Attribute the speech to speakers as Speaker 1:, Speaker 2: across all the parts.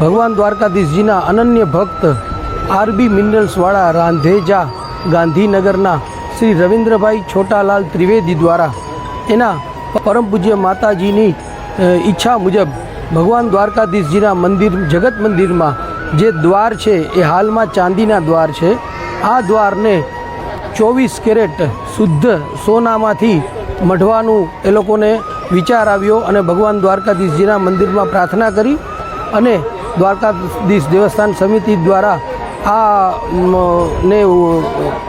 Speaker 1: ભગવાન દ્વારકાધીશજીના અનન્ય ભક્ત આરબી મિનરલ્સવાળા રાંધેજા ગાંધીનગરના શ્રી રવિન્દ્રભાઈ છોટાલાલ ત્રિવેદી દ્વારા એના પરમ પૂજ્ય માતાજીની ઈચ્છા મુજબ ભગવાન દ્વારકાધીશજીના મંદિર જગત મંદિરમાં જે દ્વાર છે એ હાલમાં ચાંદીના દ્વાર છે। આ દ્વારને 24 કેરેટ શુદ્ધ સોનામાંથી મઢવાનું એ લોકોને વિચાર આવ્યો અને ભગવાન દ્વારકાધીશજીના મંદિરમાં પ્રાર્થના કરી અને દ્વારકાધીશ દેવસ્થાન સમિતિ દ્વારા આ ને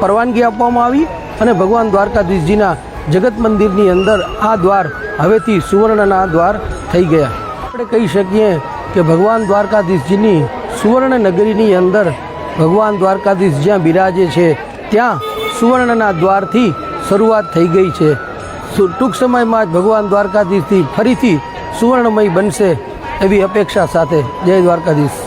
Speaker 1: પરવાનગી આપવામાં આવી અને ભગવાન દ્વારકાધીશજીના જગત મંદિરની અંદર આ દ્વાર હવેથી સુવર્ણના દ્વાર થઈ ગયા। આપણે કહી શકીએ કે ભગવાન દ્વારકાધીશજીની સુવર્ણ નગરીની અંદર ભગવાન દ્વારકાધીશ જ્યાં બિરાજે છે ત્યાં સુવર્ણના દ્વારથી શરૂઆત થઈ ગઈ છે। ટૂંક સમયમાં જ ભગવાન દ્વારકાધીશથી ફરીથી સુવર્ણમય બનશે એવી અપેક્ષા સાથે જય દ્વારકાધીશ।